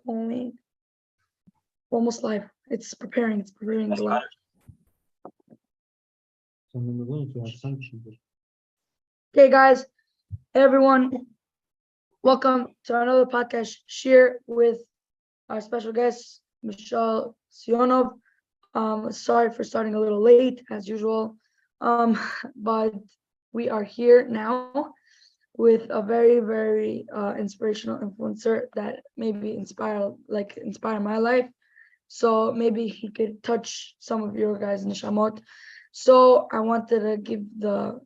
only almost live. It's preparing the live. Okay, guys, hey everyone, welcome to another podcast, Shiur, with our special guest, Mishael, Sionov. Sorry for starting a little late, as usual, but we are here now with a very, very inspirational influencer that maybe inspire my life. So maybe he could touch some of your guys' neshamot. So I wanted to give the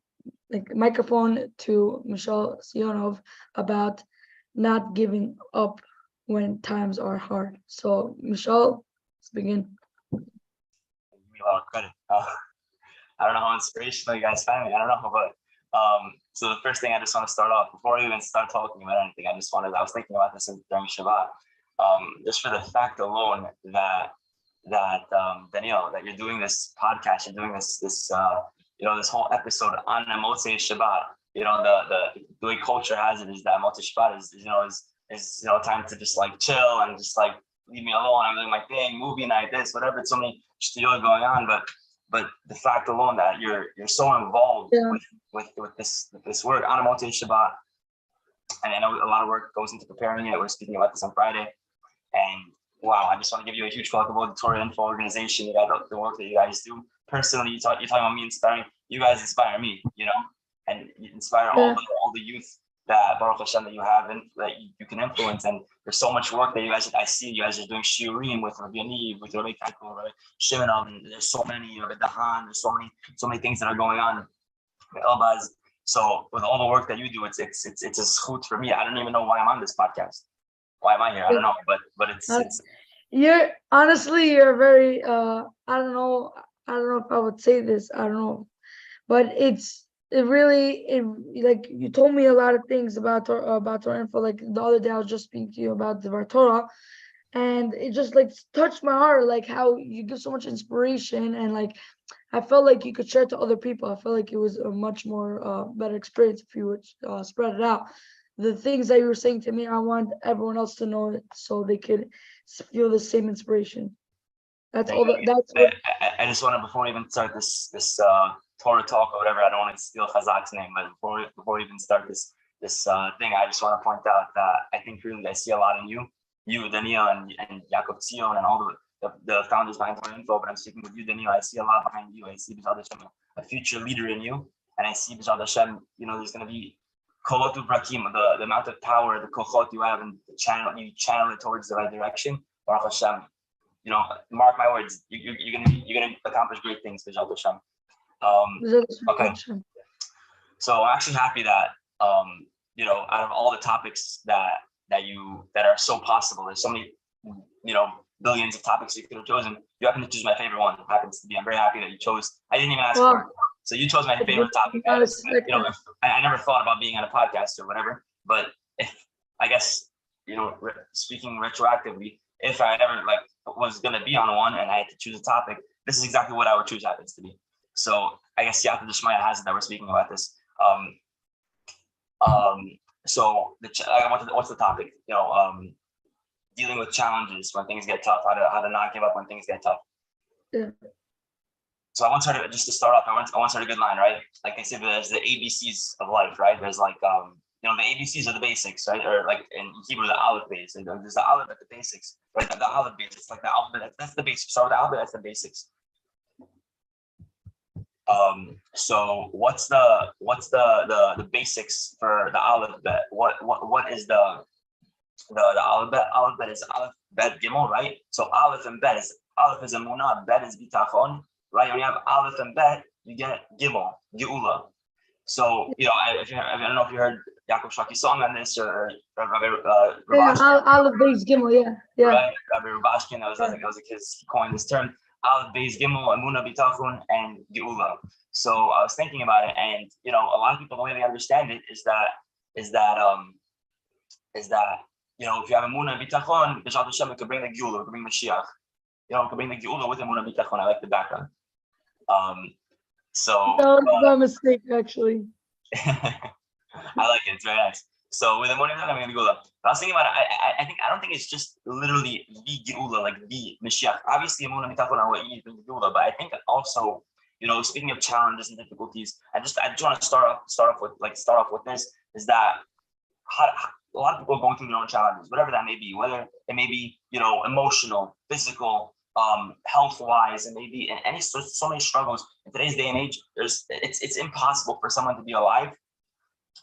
microphone to Mishael Sionov about not giving up when times are hard. So Mishael, let's begin. Give me a lot of credit. I don't know how inspirational you guys find me. I don't know, but so the first thing I just want to start off before I even start talking about anything. I was thinking about this during Shabbat. Just for the fact alone that Daniel, that you're doing this podcast, you're doing this this whole episode on Motzei Shabbat. The way culture has it is that Motzei Shabbat is time to just like chill and just like leave me alone. I'm doing my thing, movie night, this, whatever. It's so many shtiyot going on, but the fact alone that you're so involved with this work on Motzei Shabbat, and I know a lot of work goes into preparing it. We're speaking about this on Friday. And wow, I just want to give you a huge plug about the Torah Info organization. You got the work that you guys do. Personally, you're talking about me inspiring. You guys inspire me, and you inspire all the youth that Baruch Hashem that you have and that you can influence. And there's so much work that I see you guys are doing shiurim with Rabbi Yaniv, with Rabbi Kaiko, Rabbi Shiur, and there's so many, Rabbi Dahan, there's so many things that are going on. Elbaz. So with all the work that you do, it's a zchut for me. I don't even know why I'm on this podcast. Why am I here? I don't know, but it's you're very I don't know if I would say this, I don't know, but it like you told me a lot of things about Torah Info. Like the other day I was just speaking to you about the Torah, and it just like touched my heart, like how you give so much inspiration, and like I felt like you could share it to other people. I felt like it was a much more better experience if you would spread it out. The things that you were saying to me, I want everyone else to know it so they could feel the same inspiration. That's all. That's what I just want to, before we even start this Torah talk or whatever. I don't want to steal Chazak's name, but before we even start this thing, I just want to point out that I think really I see a lot in you, Daniel, and Yaakov Tzion, and all the founders behind Torah Info. But I'm speaking with you, Daniel. I see a lot behind you. I see B'ezrat Hashem a future leader in you, and I see B'ezrat Hashem. There's going to be Kolotu Brakim, the amount of power, the kochot you have, and you channel it towards the right direction. Baruch Hashem, mark my words, you're gonna accomplish great things, B'ezrat Hashem. Okay. So I'm actually happy that out of all the topics that are so possible, there's so many billions of topics you could have chosen. You happen to choose my favorite one. It happens to be. I'm very happy that you chose. I didn't even ask for it. So you chose my favorite topic. I never thought about being on a podcast or whatever, but I guess, speaking retroactively, if I ever was going to be on one and I had to choose a topic, this is exactly what I would choose happens to be. So I guess Yata Dishmaya has it that we're speaking about this. So what's the topic? Dealing with challenges when things get tough, how to not give up when things get tough. Yeah. So I want to start off. I want to start a good line, right? Like they say, there's the ABCs of life, right? There's the ABCs are the basics, right? Or like in Hebrew, the aleph base. There's the aleph at the basics, right? The aleph base. It's like the alphabet. That's the basics. Start with the alphabet. That's the basics. So what's the basics for the alphabet? What is the alphabet? Alphabet is aleph, bet, gimel, right? So aleph and bet is aleph is emunah, bet is bitachon. Right, when you have aleph and bet, you get gimel, geula. So I don't know if you heard Yaakov Shaki's song on this or Rabbi Rubashkin. Aleph base gimel, yeah. Right, Rabbi Rubashkin. That was he coined this term. Aleph base gimel, emunah bitachon, and geula. So I was thinking about it, and a lot of people, the way they understand it is that if you have emunah bitachon, B'ezrat Hashem, it could bring the geula, it could bring Mashiach. It could bring the geula with emunah bitachon. I like the background. So no mistake, actually. I like it. It's very nice. So with Amoni I'm going to go. But I was thinking about it. I don't think it's just literally the Geula, like the Mashiach. Obviously, Amuna Mitachon are what you need to Geula, but I think also, speaking of challenges and difficulties, I just want to start off with this is that a lot of people are going through their own challenges, whatever that may be, whether it may be, emotional, physical, health-wise, and maybe any so many struggles in today's day and age. It's impossible for someone to be alive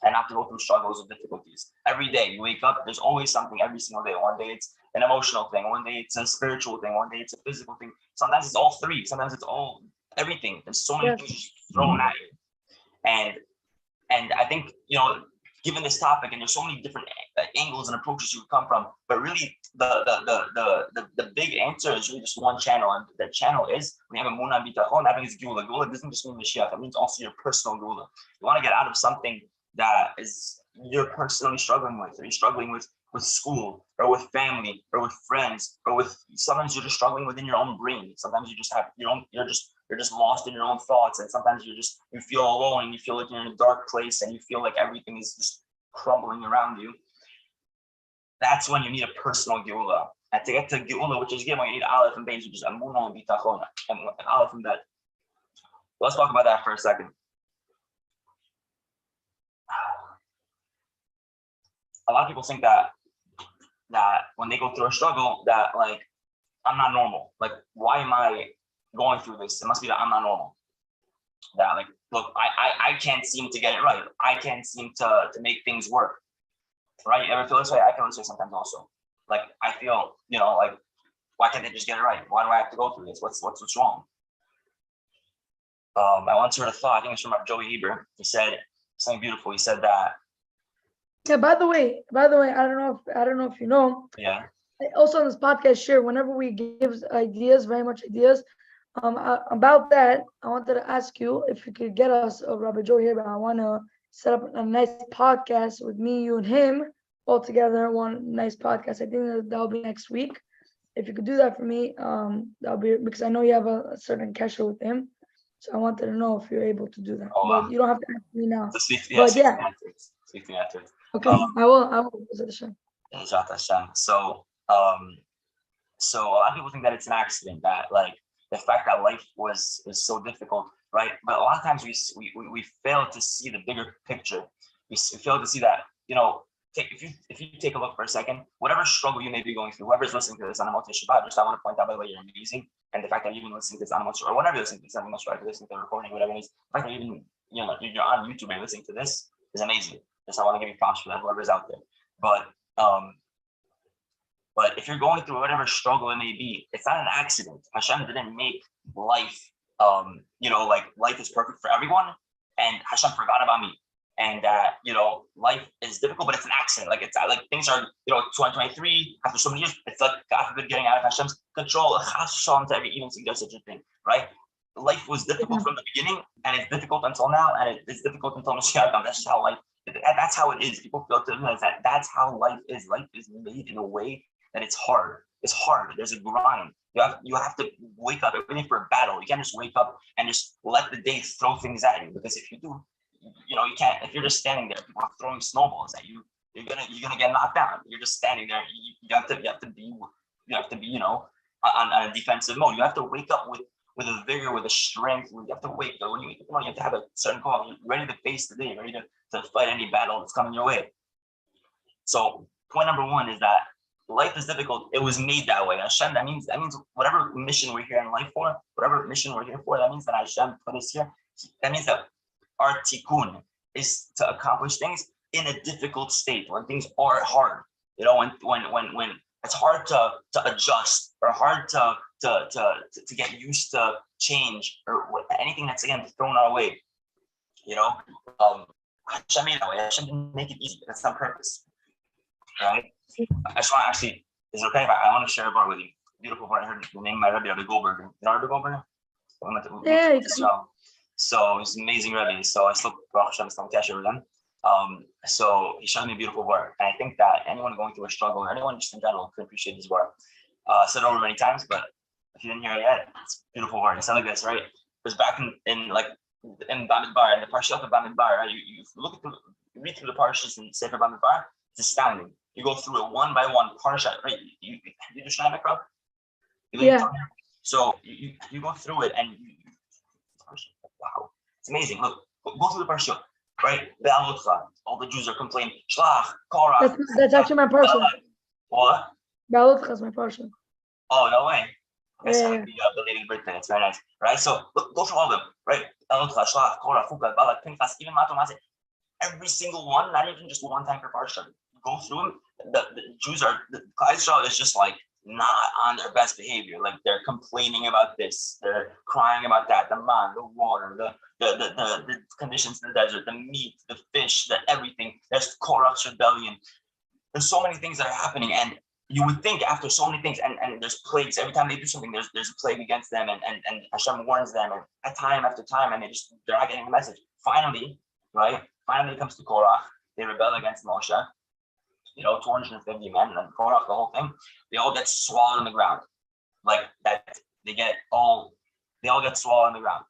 and not to go through struggles or difficulties. Every day you wake up, there's always something every single day. One day it's an emotional thing, one day it's a spiritual thing, one day it's a physical thing. Sometimes it's all three, sometimes it's all everything. There's so many things just thrown at you. And I think, given this topic, and there's so many different angles and approaches you would come from, but really the big answer is really just one channel, and the channel is when you have a Muna Bitachon, that means Gula. Gula doesn't just mean Mashiach, it means also your personal Gula. You want to get out of something that is you're personally struggling with, or you're struggling with school, or with family, or with friends, or with sometimes you're just struggling within your own brain. Sometimes you just have you're just lost in your own thoughts, and sometimes you feel alone, and you feel like you're in a dark place, and you feel like everything is just crumbling around you. That's when you need a personal geula. And to get to geula, which is given, you need aleph and beis, which is amuna and bitachon, and aleph and bet. Let's talk about that for a second. A lot of people think that when they go through a struggle, that like I'm not normal. Like, why am I going through this? It must be that I'm not normal. That like, look, I can't seem to get it right. I can't seem to make things work. Right? You ever feel this way? I feel this way sometimes also. Like I feel, like, why can't they just get it right? Why do I have to go through this? What's wrong? I once heard a thought, I think it's from Joey Heber. He said something beautiful. He said that. Yeah, by the way, I don't know if you know. Yeah. Also on this podcast, Shiur, whenever we give ideas, very much ideas, about that, I wanted to ask you if you could get us Rabbi Joe here, but I want to set up a nice podcast with me, you, and him all together. One nice podcast. I think that'll be next week. If you could do that for me, that'll be, because I know you have a certain kesher with him. So I wanted to know if you're able to do that. Oh, wow. But you don't have to ask me now. Speak to me afterwards. Okay, I will. So, so a lot of people think that it's an accident, that like the fact that life was so difficult, right? But a lot of times we fail to see the bigger picture. We fail to see that, if you take a look for a second, whatever struggle you may be going through, whoever's listening to this on Amot Shabbat, just I want to point out, by the way, you're amazing, and the fact that you've been listening to this on Amot, or whenever you're listening to this on Amot Shabbat, listening to the recording, whatever it is, the fact that even you're on YouTube and listening to this is amazing. Just I want to give you props for that, whoever's out there. But if you're going through whatever struggle it may be, it's not an accident. Hashem didn't make life, like life is perfect for everyone, and Hashem forgot about me. And life is difficult, but it's an accident. Like it's like things are, 2023 after so many years, it's like God forbid getting out of Hashem's control. Hashem to even suggest such a thing, right? Life was difficult from the beginning, and it's difficult until now, and it's difficult until Mashiach comes. That's how life. That's how it is. People feel to realize that that's how life is. Life is made in a way that it's hard. It's hard. There's a grind. You have to wake up. Everything for a battle. You can't just wake up and just let the day throw things at you. Because if you do, you can't. If you're just standing there, people are throwing snowballs at you. You're gonna get knocked down. You're just standing there. You have to be on a defensive mode. You have to wake up with a vigor, with a strength. You have to wake up. When you wake up, you have to have a certain call. You're ready to face the day. Ready to fight any battle that's coming your way. So point number one is that life is difficult. It was made that way. Hashem, that means whatever mission we're here in life for, whatever mission we're here for, that means that Hashem put us here. That means that our tikkun is to accomplish things in a difficult state, when things are hard. When it's hard to adjust, or hard to get used to change, or anything that's again thrown our way. Hashem made it that way. Hashem didn't make it easy. That's on purpose, right? I just want to actually, is it okay if I want to share a bar with you? Beautiful bar. I heard the name of my Rebbe, Rabbi Goldberger. You know Rabbi Goldberger? Yeah. So he's an amazing Rebbe. So I slept Baruch Hashem some cash over them. So he showed me a beautiful bar. And I think that anyone going through a struggle, or anyone just in general, could appreciate this bar. I said it over many times, but if you didn't hear it yet, it's a beautiful bar. It sounded like this, right? It was back in like in Bamidbar, in the Parshat of Bamidbar, right? You read through the Parshas in Sefer Bamidbar, it's astounding. You go through it one by one, Parshat, right? You do Shana Mikra? Yeah. So you go through it and wow, it's amazing. Look, go through the Parshat, right? Be'alotcha, all the Jews are complaining. Shlach, Korach. That's actually my parsha. What? Be'alotcha is my parsha. Oh, no way. Okay, so Yeah. the lady birthday, it's very nice, right? So look, go through all of them, right? Be'alotcha, Shlach, Korach, Fuka, Balak, Pinchas, even Matomase. Every single one, not even just one time per parsha. Go through them. The Jews are, the Israel is just like not on their best behavior. Like they're complaining about this, they're crying about that, the man, the water, the conditions in the desert, the meat, the fish, the everything. There's Korach's rebellion. There's so many things that are happening, and you would think after so many things, and there's plagues every time they do something. There's a plague against them, and Hashem warns them, and at time after time, and they're not getting the message. Finally, right? Finally, it comes to Korach. They rebel against Moshe. 250 men, and then Korach, the whole thing. They all get swallowed in the ground, like that. They all get swallowed in the ground.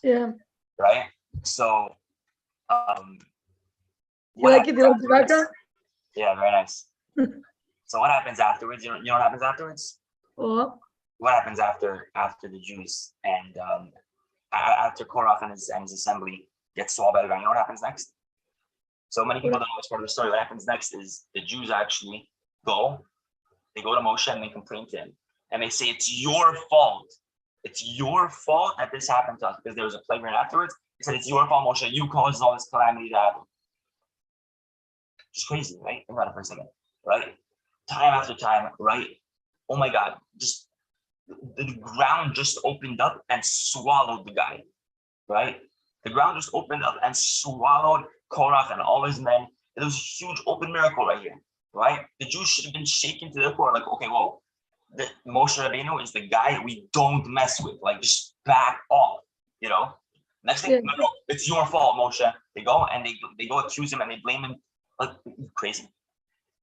Yeah. Right. So, You like it? You like the background? Yeah, very nice. So what happens afterwards? You know what happens afterwards? What happens after the Jews and after Korach and his assembly gets swallowed by the ground? You know what happens next? So many people don't know this part of the story. What happens next is the Jews actually go to Moshe and they complain to him. And they say, it's your fault. It's your fault that this happened to us because there was a plague right afterwards. He said, it's your fault, Moshe. You caused all this calamity to happen. Just crazy, right? Think about it for a second, right? Time after time, right? Oh my God, just the ground just opened up and swallowed the guy, right? The ground just opened up and swallowed Korach and all his men. It was a huge open miracle right here, right? The Jews should have been shaken to their core, like, okay, whoa, the Moshe Rabbeinu is the guy we don't mess with, like, just back off, Next thing, no, it's your fault, Moshe. They go and they go accuse him and they blame him. Like, crazy.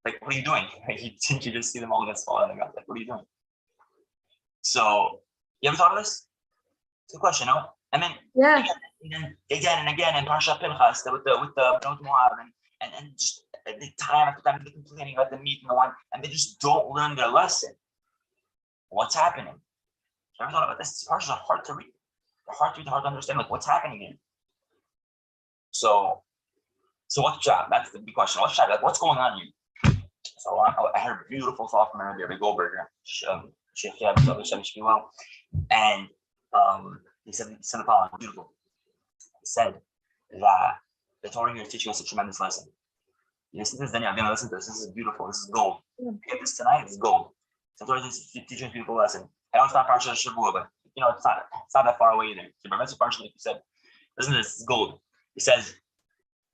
Like, what are you doing? You just see them all get swallowed in the ground. Like, what are you doing? So, you ever thought of this? It's a question, no? And then again and again in Parsha Pinchas with the Bnot Moab and just the time after time they're complaining about the meat and the wine, and they just don't learn their lesson. What's happening? You ever thought about this? These Parshas are hard to read. They're hard to read, hard to understand. Like, what's happening here? So what's the job? That's the big question. What's the job? Like, what's going on here? So I heard a beautiful thought from Rabbi Goldberger, and he said the following, beautiful. He said that the Torah here is teaching us a tremendous lesson. You listen to this, then you're gonna listen to this. This is beautiful. This is gold. You get this tonight, it's gold. The Torah is teaching a beautiful lesson. I know it's not Parsha Shavua, but it's not that far away either. So remember Parsha, like you said, listen to this, it's gold. He says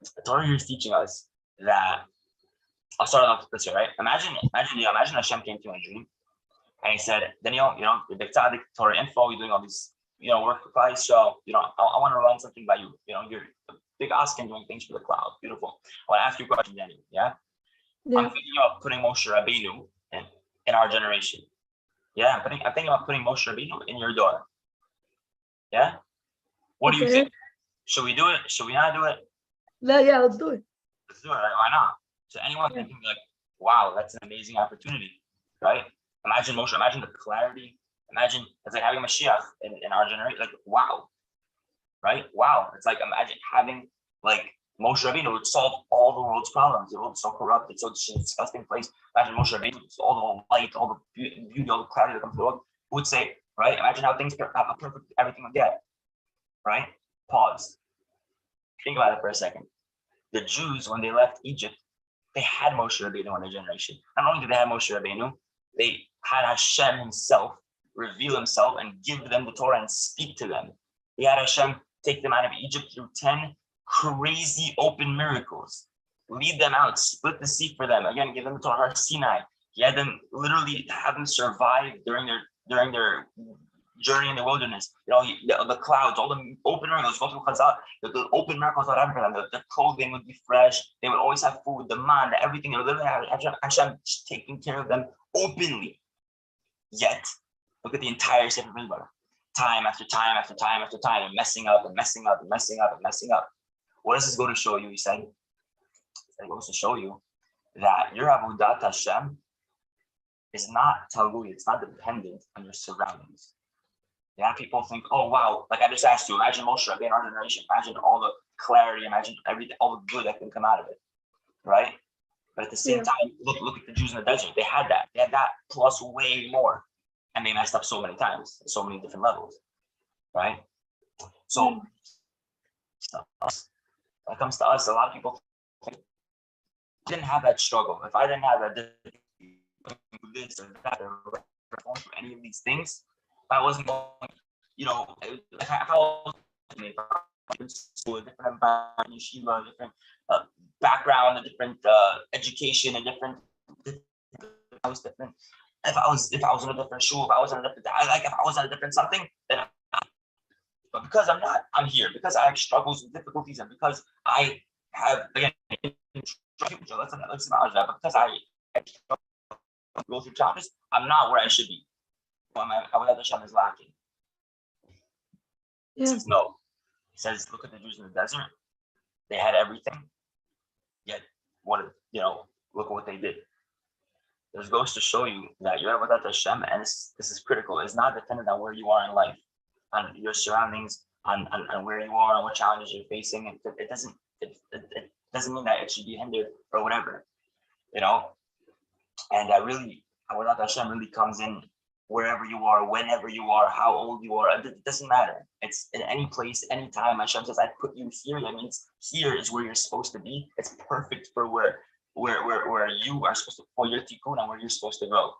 the Torah here is teaching us that. I'll start off this way, right? Imagine Hashem came to you in a dream, and he said, Daniel, you're big tzaddik, Torah info, you're doing all these, work for Christ, so, I want to run something by you. You're a big asking doing things for the cloud. Beautiful. I want to ask you a question, Daniel. Yeah? I'm thinking about putting Moshe Rabbeinu in our generation. Yeah, I'm thinking about putting Moshe Rabbeinu in your daughter. Yeah? What do you think? Should we do it? Should we not do it? Yeah, let's do it. Let's do it. Why not? So anyone thinking like, wow, that's an amazing opportunity, right? Imagine Moshe, imagine the clarity. Imagine it's like having Mashiach in our generation. Like, wow, right? Wow. It's like, imagine having like Moshe Rabbeinu would solve all the world's problems. The world's so corrupt. It's such a disgusting place. Imagine Moshe Rabbeinu, all the light, all the beauty, all the clarity that comes to the world. Who would say, right? Imagine how perfect everything would get, right? Pause. Think about it for a second. The Jews, when they left Egypt, they had Moshe Rabbeinu in their generation. Not only did they have Moshe Rabbeinu, they had Hashem himself reveal himself and give them the Torah and speak to them. He had Hashem take them out of Egypt through 10 crazy open miracles, lead them out, split the sea for them, again, give them the Torah Sinai. He had them literally have them survive during their journey in the wilderness. The clouds, all the open miracles, the open miracles that happened for them. The clothing would be fresh. They would always have food, the man, everything. They would literally have Hashem just taking care of them openly. Yet, look at the entire Sefer Bamidbar. time after time after time after time, and messing up and messing up and messing up and messing up. What does this go to show you? He said, it goes to show you that your avodat Hashem is not talui, it's not dependent on your surroundings. Yeah, people think, oh wow, like I just asked you, imagine Moshe Rabbeinu, our generation, imagine all the clarity, imagine everything, all the good that can come out of it, right? But at the same time, look at the Jews in the desert. They had that plus way more, and they messed up so many times, at so many different levels, right? So, when it comes to us, a lot of people think, I didn't have that struggle. If I didn't have that this or that or going through any of these things, if I wasn't going, like how different school, different environment, yeshiva, different background, a different education, a different. I was different. If I was in a different shul, if I was in a different, if I was in a different something, then. But because I'm not, I'm here. Because I have struggles and difficulties, and because I have again, let's acknowledge that. Because I go through challenges, I'm not where I should be. Avodat Hashem is lacking. He says no. He says, look at the Jews in the desert. They had everything, yet look at what they did. This goes to show you that your avodat Hashem, and this is critical, is not dependent on where you are in life, on your surroundings, on where you are, on what challenges you're facing. It doesn't mean that it should be hindered or whatever, And avodat Hashem really comes in wherever you are, whenever you are, how old you are. It doesn't matter. It's in any place, any time. Hashem says, I put you here. That means here is where you're supposed to be. It's perfect for where you are supposed to, for your tikkun and where you're supposed to go.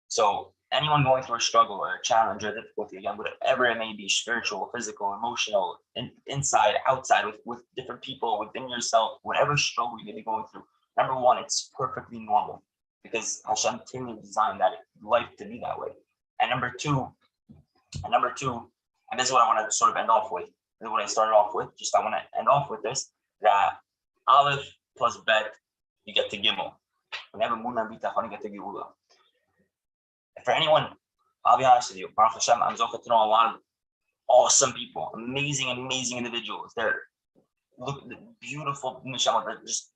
So anyone going through a struggle or a challenge or difficulty, again, whatever it may be, spiritual, physical, emotional, inside, outside, with different people, within yourself, whatever struggle you may be going through, number one, it's perfectly normal because Hashem clearly designed that life to be that way. And number two, and this is what I want to sort of end off with. This is what I started off with. I want to end off with this, that Aleph plus Bet, you get to Gimel. Whenever Muna Bitachon, you get to Geula. For anyone, I'll be honest with you, Baruch Hashem, I'm zocheh to know a lot of awesome people, amazing individuals. They're beautiful, they're just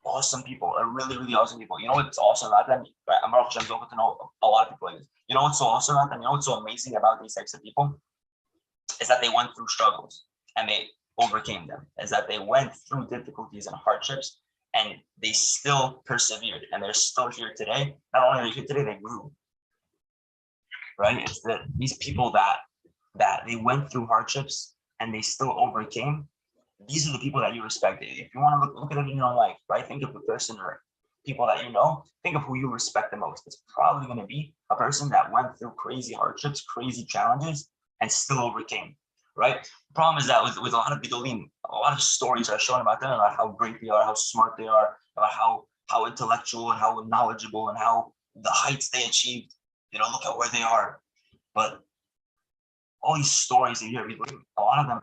awesome people, really, really awesome people. You know what's awesome about them? Right? I'm Baruch Hashem, zocheh to know a lot of people like this. You know what's so awesome about them? You know what's so amazing about these types of people? Is that they went through struggles and they overcame them. Is that they went through difficulties and hardships and they still persevered and they're still here today. Not only are they here today, they grew. Right? It's that these people that they went through hardships and they still overcame. These are the people that you respect. If you want to look at it in your own life, right? Think of a person or people that you know. Think of who you respect the most. It's probably going to be a person that went through crazy hardships, crazy challenges, and still overcame. Right? The problem is that with a lot of Gedolim, a lot of stories are shown about them, about how great they are, how smart they are, about how intellectual and how knowledgeable and how the heights they achieved. Look at where they are. But all these stories that you hear, a lot of them,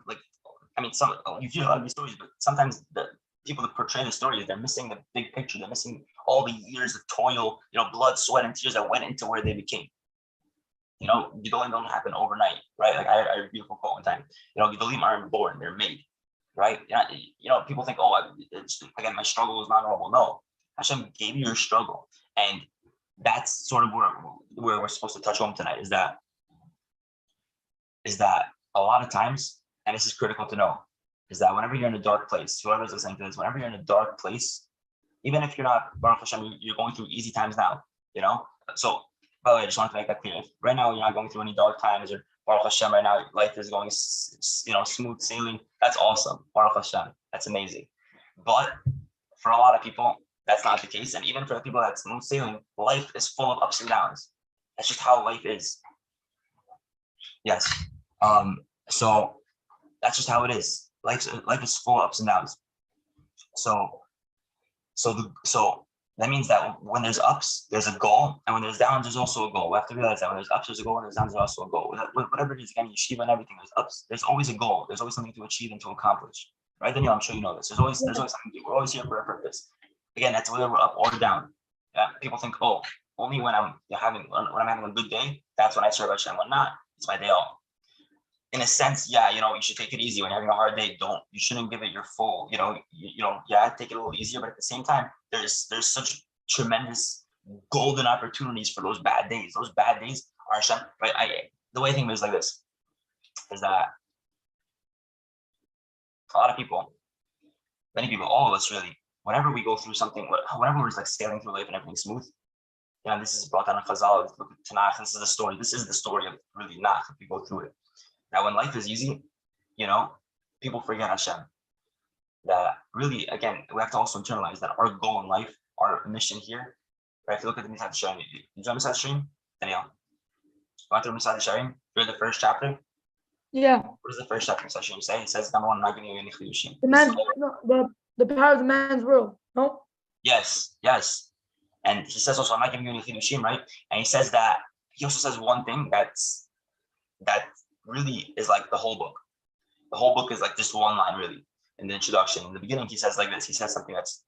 you hear a lot of these stories, but sometimes the people that portray the stories, they're missing the big picture. They're missing all the years of toil, blood, sweat, and tears that went into where they became. Gedolim don't happen overnight, right? Like I had a beautiful quote one time. Gedolim aren't born; they're made, right? People think, again, my struggle was not normal. No, Hashem gave you your struggle, and that's sort of where we're supposed to touch home tonight. Is that a lot of times, and this is critical to know, is that whenever you're in a dark place, whoever's listening to this, whenever you're in a dark place, even if you're not Baruch Hashem, you're going through easy times now. So. By the way, I just wanted to make that clear. If right now you're not going through any dark times, or Baruch Hashem, right now life is going, smooth sailing. That's awesome. Baruch Hashem, that's amazing. But for a lot of people, that's not the case. And even for the people that's smooth sailing, life is full of ups and downs. That's just how life is. Yes. So that's just how it is. Life is full of ups and downs. So that means that when there's ups, there's a goal, and when there's downs, there's also a goal. We have to realize that when there's ups, there's a goal, and there's downs, there's also a goal. Whatever it is, again, yeshiva and everything, there's ups. There's always a goal. There's always something to achieve and to accomplish. Right, Daniel? I'm sure you know this. There's always something. We're always here for a purpose. Again, that's whether we're up or down. People think, only when I'm having a good day, that's when I serve Hashem. When not, it's my day off. In a sense, yeah, you should take it easy when you're having a hard day. You shouldn't give it your full, yeah, take it a little easier. But at the same time, there's such tremendous golden opportunities for those bad days. Those bad days are Hashem, right? The way I think of it is like this, is that a lot of people, many people, all of us really, whenever we go through something, whenever we're like sailing through life and everything's smooth, this is brought down in Chazal, Tanakh, this is the story of really Nach, if we go through it. Now, when life is easy, people forget Hashem. That really, again, we have to also internalize that our goal in life, our mission here, right? If you look at the Misad Sharim, you join Misad Sharim, Daniel? You went through Misad Sharim? You're the first chapter? Yeah. What does the first chapter of Misad Sharim say? It says, number one, I'm not giving you any chidushim. The power of the man's world, no? Yes. And he says also, I'm not giving you any chidushim, right? And he says that, he also says one thing that really is like the whole book. The whole book is like just one line, really, in the introduction. In the beginning, he says like this. He says something that's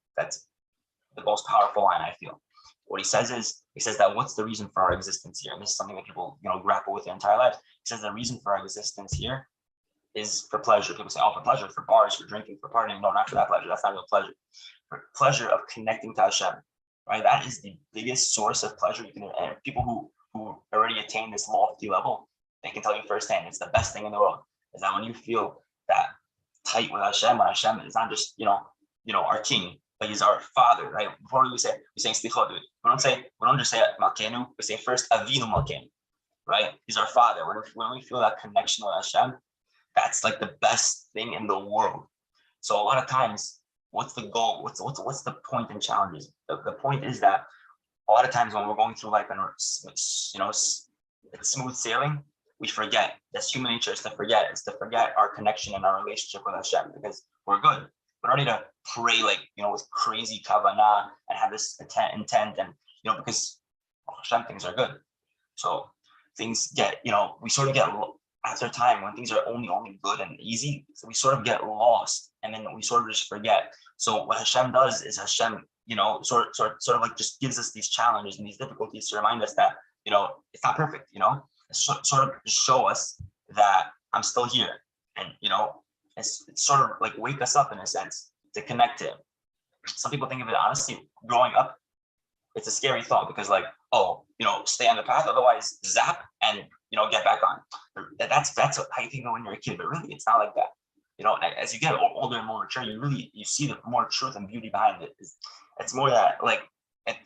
the most powerful line, I feel. What he says that what's the reason for our existence here? And this is something that people, grapple with their entire lives. He says the reason for our existence here is for pleasure. People say, oh, for pleasure, for bars, for drinking, for partying. No, not for that pleasure. That's not real pleasure. For pleasure of connecting to Hashem, right? That is the biggest source of pleasure you can. And people who already attain this lofty level, they can tell you firsthand, it's the best thing in the world. Is that when you feel that tight with Hashem, when Hashem is not just our king, but he's our father, right? Before we say slicha, we don't just say Malkenu, we say first Avinu Malkenu, right? He's our father. When we feel that connection with Hashem, that's like the best thing in the world. So a lot of times, what's the goal? What's the point in challenges? The point is that a lot of times when we're going through life and it's smooth sailing, we forget. That's human nature, is to forget. It's to forget our connection and our relationship with Hashem, because we're good. We don't need to pray with crazy kavanah and have this intent and because Hashem, things are good. So things get, we sort of get, after time when things are only good and easy, so we sort of get lost and then we sort of just forget. So what Hashem does is Hashem, sort of like just gives us these challenges and these difficulties to remind us that, it's not perfect, sort of show us that I'm still here, and it's sort of like wake us up in a sense to connect to him. Some people think of it honestly, growing up, it's a scary thought because stay on the path, otherwise zap and get back on. That's how you think of when you're a kid, but really it's not like that. As you get older and more mature, you see the more truth and beauty behind it. It's more that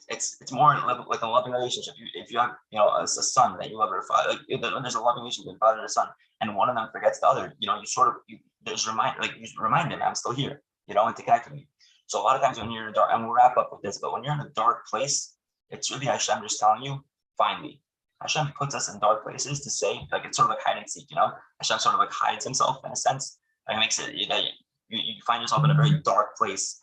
it's more like a loving relationship. If you have a son that you love, or a father, there's a loving relationship with father and son, and one of them forgets the other, you remind him, I'm still here, and to connect with me. So a lot of times when you're in a dark, and we'll wrap up with this, but when you're in a dark place, it's really Hashem just telling you, find me. Hashem puts us in dark places to say, it's sort of like hide and seek, Hashem sort of like hides himself in a sense. It makes it, you find yourself in a very dark place,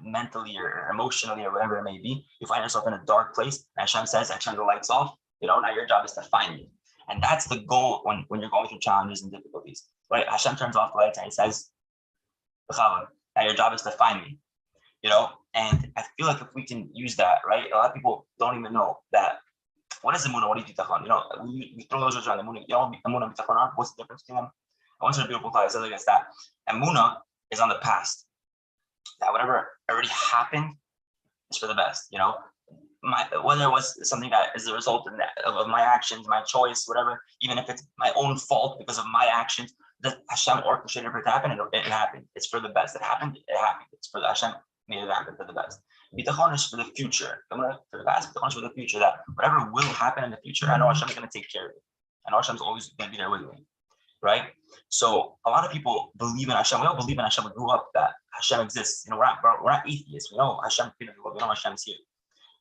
mentally or emotionally or whatever it may be. You find yourself in a dark place, and Hashem says, I turn the lights off, now your job is to find me. And that's the goal when you're going through challenges and difficulties, right? Hashem turns off the lights and he says, now your job is to find me, and I feel like if we can use that, right? A lot of people don't even know that. What is Emunah? What is Bitachon? We throw those words around. Emunah and Bitachon, what's the difference between them? I want to beautiful thought. It says against that. Emunah is on the past. That whatever already happened is for the best, whether it was something that is the result of my actions, my choice, whatever, even if it's my own fault because of my actions, that Hashem orchestrated for it to happen, it happened. It's for the best. It happened. It's for the Hashem made it happen for the best. Bitachon is for the future. For the past, bitachon is for the future. That whatever will happen in the future, I know Hashem is going to take care of it. I know Hashem is always going to be there with me, right? So a lot of people believe in Hashem. We all believe in Hashem. We grew up that Hashem exists. We're not atheists. We know Hashem. We know Hashem is here.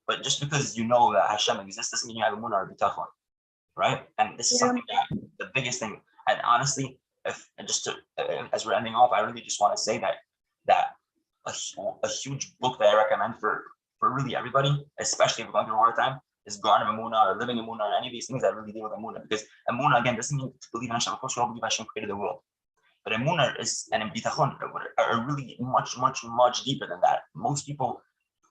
But just because you know that Hashem exists doesn't mean you have emunah or bitachon, right? And this is something that the biggest thing. And honestly, as we're ending off, I really just want to say that a huge book that I recommend for really everybody, especially if we're going through a hard time, is Garden of Emunah or Living Emunah or any of these things that really deal with Emunah. Because Emunah, again, doesn't mean to believe in Hashem. Of course, we all believe Hashem created the world. But Emunah and Bitachon are really much, much, much deeper than that. Most people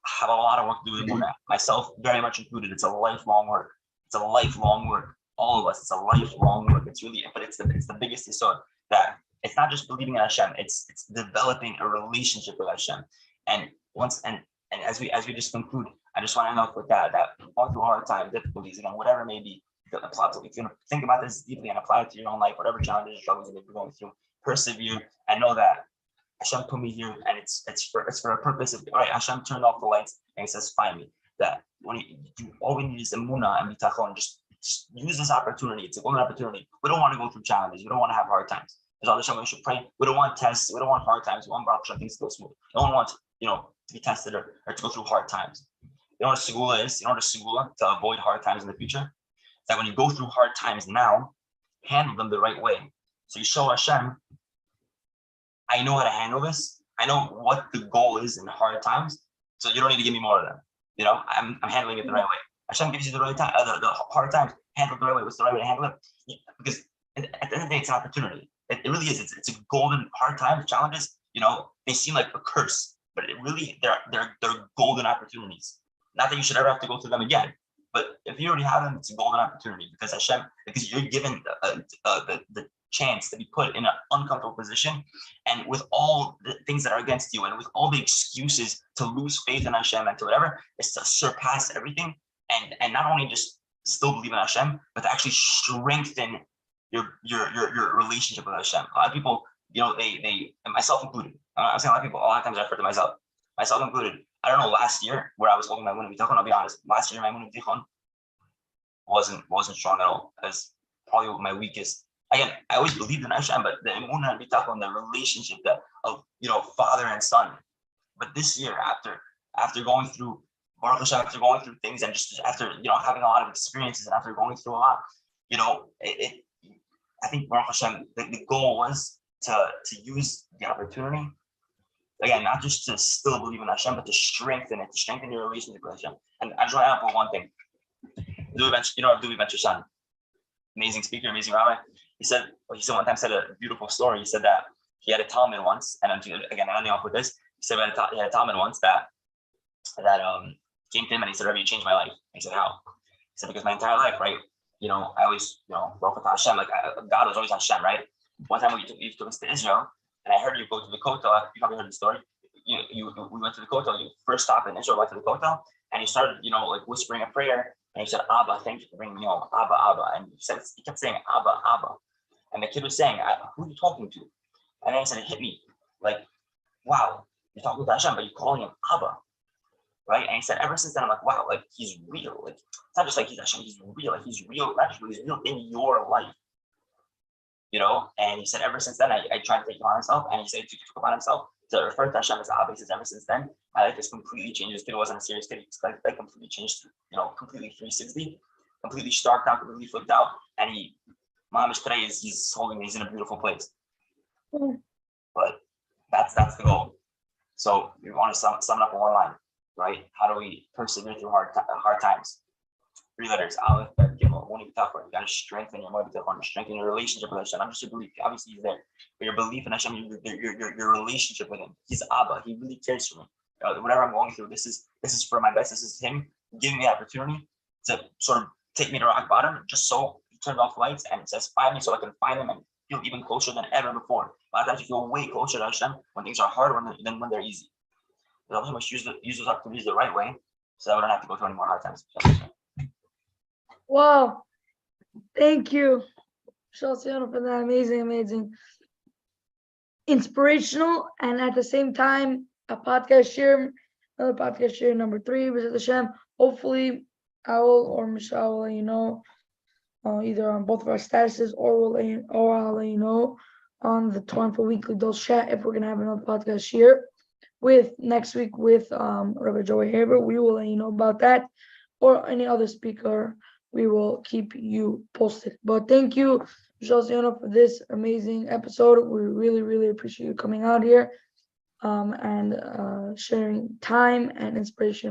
have a lot of work to do with Muna. Myself, very much included. It's a lifelong work. It's a lifelong work. All of us, it's a lifelong work. It's really, but it's the biggest yesod that it's not just believing in Hashem. It's developing a relationship with Hashem. And as we just conclude, I just want to note with that all through hard times, difficulties, whatever it may be, if you think about this deeply and apply it to your own life, whatever challenges, struggles that you're going through, persevere and know that Hashem put me here, and it's for a purpose. All right, Hashem turned off the lights and he says, "Find me." That when all we need is emunah and bitachon. Just use this opportunity. It's a golden opportunity. We don't want to go through challenges. We don't want to have hard times. There's all we should pray. We don't want tests. We don't want hard times. We want things to go smooth. No one wants to be tested or to go through hard times. You know what a segula is? You know what a segula to avoid hard times in the future? It's that when you go through hard times now, handle them the right way. So you show Hashem, I know how to handle this. I know what the goal is in hard times. So you don't need to give me more of them. I'm handling it the right way. Hashem gives you the right time, the hard times. Handle it the right way. What's the right way to handle it? Because at the end of the day, it's an opportunity. It really is. It's a golden hard time. Challenges, they seem like a curse, but it really they're golden opportunities. Not that you should ever have to go through them again, but if you already have them, it's a golden opportunity because you're given the chance to be put in an uncomfortable position, and with all the things that are against you, and with all the excuses to lose faith in Hashem and to whatever, is to surpass everything, and not only just still believe in Hashem, but to actually strengthen your relationship with Hashem. A lot of people, they myself included. I'm saying a lot of times I refer to myself included. I don't know, last year where I was holding my Emunah B'Tachon, I'll be honest, last year my Emunah B'Tachon wasn't strong at all. It was probably my weakest. Again, I always believed in Hashem, but the Emunah B'Tachon, the relationship of father and son. But this year, after going through Baruch Hashem, after going through things, and just after having a lot of experiences, and after going through a lot, I think Baruch Hashem, the goal was to use the opportunity, again, not just to still believe in Hashem, but to strengthen it, to strengthen your relationship with Hashem. And I just want to add one thing. Duvi Ben-Shushan, amazing speaker, amazing rabbi. He said one time a beautiful story. He said that he had a Talmud once, and again, I'm ending off with this. He said he had a Talmud once that came to him and he said, "Rabbi, you changed my life." He said, "How?" He said, "Because my entire life, right? I always, Baruch Hashem, like God was always Hashem, right? One time you took us to Israel, and I heard you go to the Kotel. You probably heard the story. We went to the Kotel. You first stopped in Israel, went to the Kotel, and you started, whispering a prayer, and you said, 'Abba, thank you for bringing me home, Abba, Abba.'" And he kept saying, "Abba, Abba," and the kid was saying, "Who are you talking to?" And then he said, it hit me, like, wow, you're talking to Hashem, but you're calling him Abba, right? And he said, ever since then, I'm like, wow, like he's real. Like it's not just like he's Hashem, he's real. Like he's real, actually, he's real in your life. And he said, ever since then, I tried to take it on myself. And he said, he took upon himself to refer to Hashem as Abba. He says, ever since then, my life has completely changed. This kid wasn't a serious kid. His life completely changed, completely 360, completely starked out, completely flipped out. And Mamish today he's in a beautiful place. But that's the goal. So we want to sum it up in one line, right? How do we persevere through hard times? 3 letters, Aleph, Bet, Gimel. Won't even talk about it. You got to strengthen your motivation, strengthen your relationship with Hashem. Not just your belief. Obviously, he's there, but your belief in Hashem, your relationship with him. He's Abba. He really cares for me. Whatever I'm going through, this is for my best. This is him giving me the opportunity to sort of take me to rock bottom, just so he turned off lights and says, "Find me," so I can find him and feel even closer than ever before. A lot of times you feel way closer to Hashem when things are hard than when they're easy. But also must use those opportunities the right way, so that we don't have to go through any more hard times. Wow. Thank you, Mishael Sionov, for that amazing, inspirational, and at the same time, another podcast share number 3, B'ezrat Hashem. Hopefully, I will or Mishael will let you know, either on both of our statuses, or I'll let you know on the 24 weekly dose chat if we're gonna have another podcast here next week with Rabbi Joey Haber. We will let you know about that, or any other speaker. We will keep you posted. But thank you, Mishael Sionov, for this amazing episode. We really appreciate you coming out here and sharing time and inspiration